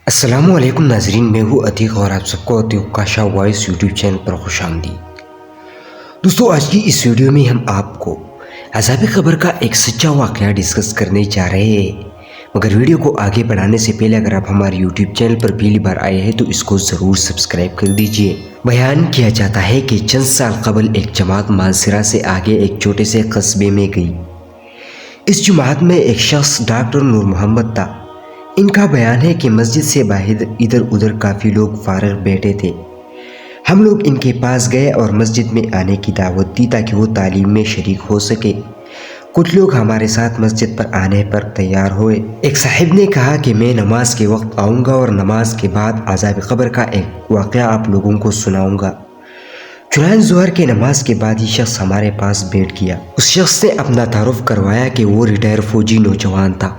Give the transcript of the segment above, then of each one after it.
السلام علیکم ناظرین، میں ہوں عتیق اور آپ سب کو عتیق کا شاہ وائس یوٹیوب چینل پر خوش آمدید۔ دوستو، آج کی اس ویڈیو میں ہم آپ کو عذاب قبر کا ایک سچا واقعہ ڈسکس کرنے جا رہے ہیں، مگر ویڈیو کو آگے بڑھانے سے پہلے اگر آپ ہمارے یوٹیوب چینل پر پہلی بار آئے ہیں تو اس کو ضرور سبسکرائب کر دیجئے۔ بیان کیا جاتا ہے کہ چند سال قبل ایک جماعت مانسرا سے آگے ایک چھوٹے سے قصبے میں گئی۔ اس جماعت میں ایک شخص ڈاکٹر نور محمد تھا۔ ان کا بیان ہے کہ مسجد سے باہر ادھر ادھر کافی لوگ فارغ بیٹھے تھے۔ ہم لوگ ان کے پاس گئے اور مسجد میں آنے کی دعوت دی تاکہ وہ تعلیم میں شریک ہو سکے۔ کچھ لوگ ہمارے ساتھ مسجد پر آنے پر تیار ہوئے۔ ایک صاحب نے کہا کہ میں نماز کے وقت آؤں گا اور نماز کے بعد عذاب قبر کا ایک واقعہ آپ لوگوں کو سناؤں گا۔ چنانچہ ظہر کے نماز کے بعد یہ شخص ہمارے پاس بیٹھ گیا۔ اس شخص نے اپنا تعارف کروایا کہ وہ ریٹائر فوجی نوجوان تھا۔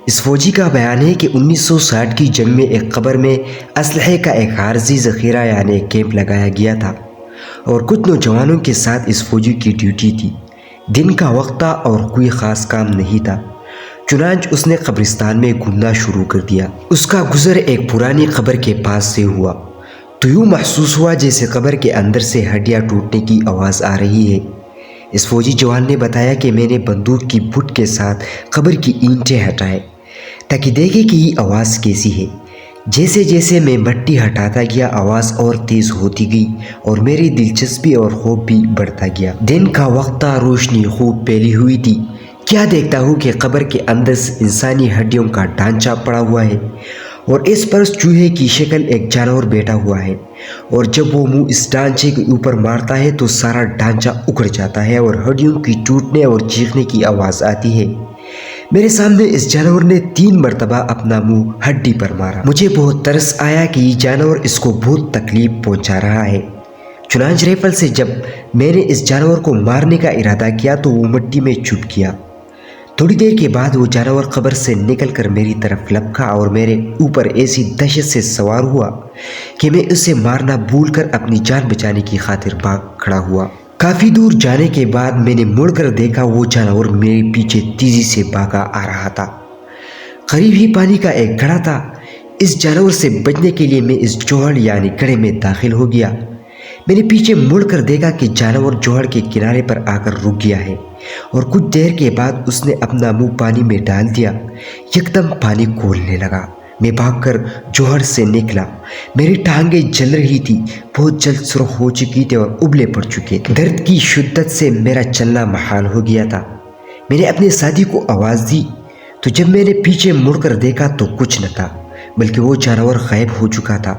اس فوجی کا بیان ہے کہ 1960 کی جنگ میں ایک قبر میں اسلحے کا ایک عارضی ذخیرہ یعنی ایک کیمپ لگایا گیا تھا اور کچھ نوجوانوں کے ساتھ اس فوجی کی ڈیوٹی تھی۔ دن کا وقت تھا اور کوئی خاص کام نہیں تھا، چنانچہ اس نے قبرستان میں گھومنا شروع کر دیا۔ اس کا گزر ایک پرانی قبر کے پاس سے ہوا تو یوں محسوس ہوا جیسے قبر کے اندر سے ہڈیاں ٹوٹنے کی آواز آ رہی ہے۔ اس فوجی جوان نے بتایا کہ میں نے بندوق کی بٹ کے ساتھ قبر کی اینٹیں ہٹائے تاکہ دیکھے کہ یہ آواز کیسی ہے۔ جیسے جیسے میں مٹی ہٹاتا گیا آواز اور تیز ہوتی گئی اور میری دلچسپی اور خوف بھی بڑھتا گیا۔ دن کا وقت تھا، روشنی خوب پھیلی ہوئی تھی۔ کیا دیکھتا ہوں کہ قبر کے اندر سے انسانی ہڈیوں کا ڈھانچہ پڑا ہوا ہے اور اس پر چوہے کی شکل ایک جانور بیٹھا ہوا ہے، اور جب وہ منہ اس ڈھانچے کے اوپر مارتا ہے تو سارا ڈھانچہ اکھڑ جاتا ہے اور ہڈیوں کی ٹوٹنے اور چیخنے کی آواز آتی ہے۔ میرے سامنے اس جانور نے 3 مرتبہ اپنا منہ ہڈی پر مارا۔ مجھے بہت ترس آیا کہ یہ جانور اس کو بہت تکلیف پہنچا رہا ہے۔ چنانچہ ریفل سے جب میں نے اس جانور کو مارنے کا ارادہ کیا تو وہ مٹی میں چھپ گیا۔ تھوڑی دیر کے بعد وہ جانور قبر سے نکل کر میری طرف لپکا اور میرے اوپر ایسی دہشت سے سوار ہوا کہ میں اسے مارنا بھول کر اپنی جان بچانے کی خاطر بھاگ کھڑا ہوا۔ کافی دور جانے کے بعد میں نے مڑ کر دیکھا وہ جانور میرے پیچھے تیزی سے بھاگا آ رہا تھا۔ قریب ہی پانی کا ایک گڑھا تھا۔ اس جانور سے بچنے کے لیے میں اس جوہڑ یعنی گڑھے میں داخل ہو گیا۔ میں نے پیچھے مڑ کر دیکھا کہ جانور جوہڑ کے کنارے پر آ کر رک گیا ہے اور کچھ دیر کے بعد اس نے اپنا منہ پانی میں ڈال دیا۔ یکدم پانی کھولنے لگا۔ میں بھاگ کر جوہر سے نکلا۔ میری ٹانگیں جل رہی تھی، بہت جلد سرخ ہو چکی تھی اور ابلے پڑ چکے تھے۔ درد کی شدت سے میرا چلنا محال ہو گیا تھا۔ میں نے اپنے ساتھی کو آواز دی تو جب میں نے پیچھے مڑ کر دیکھا تو کچھ نہ تھا بلکہ وہ جانور غائب ہو چکا تھا۔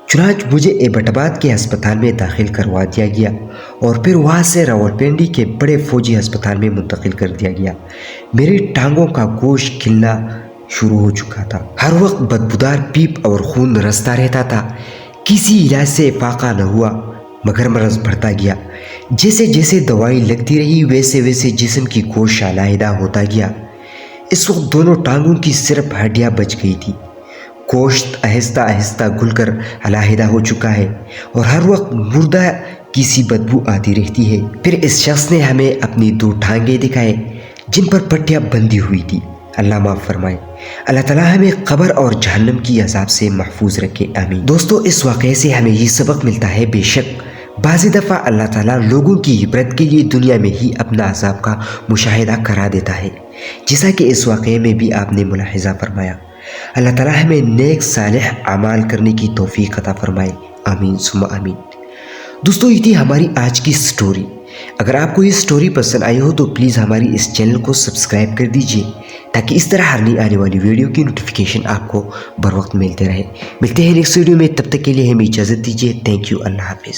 چنانچہ مجھے ایبٹ آباد کے ہسپتال میں داخل کروا دیا گیا اور پھر وہاں سے راولپنڈی کے بڑے فوجی ہسپتال میں منتقل کر دیا گیا۔ میری ٹانگوں کا گوشت کھلنا شروع ہو چکا تھا۔ ہر وقت بدبودار پیپ اور خون رستا رہتا تھا۔ کسی علاج سے فاقہ نہ ہوا مگر مرض بڑھتا گیا۔ جیسے جیسے دوائی لگتی رہی ویسے ویسے جسم کی گوشت علیحدہ ہوتا گیا۔ اس وقت دونوں ٹانگوں کی صرف ہڈیاں بچ گئی تھی۔ گوشت آہستہ آہستہ گل کر علیحدہ ہو چکا ہے اور ہر وقت مردہ کی سی بدبو آتی رہتی ہے۔ پھر اس شخص نے ہمیں اپنی 2 ٹانگیں دکھائے جن پر پٹیاں بندھی ہوئی تھی۔ اللہ معاف فرمائے۔ اللہ تعالیٰ ہمیں قبر اور جہنم کی عذاب سے محفوظ رکھے، آمین۔ دوستو، اس واقعے سے ہمیں یہ سبق ملتا ہے، بے شک بعض دفعہ اللہ تعالیٰ لوگوں کی عبرت کے لیے دنیا میں ہی اپنا عذاب کا مشاہدہ کرا دیتا ہے، جیسا کہ اس واقعے میں بھی آپ نے ملاحظہ فرمایا۔ اللہ تعالیٰ ہمیں نیک صالح اعمال کرنے کی توفیق عطا فرمائے، آمین ثم آمین۔ دوستو، یہ تھی ہماری آج کی سٹوری۔ اگر آپ کو یہ سٹوری پسند آئی ہو تو پلیز ہماری اس چینل کو سبسکرائب کر دیجئے تاکہ اس طرح ہر نئی آنے والی ویڈیو کی نوٹیفیکیشن آپ کو بر وقت ملتے رہے۔ ملتے ہیں نیکسٹ ویڈیو میں، تب تک کے لیے ہمیں اجازت دیجیے۔ تھینک یو، اللہ حافظ۔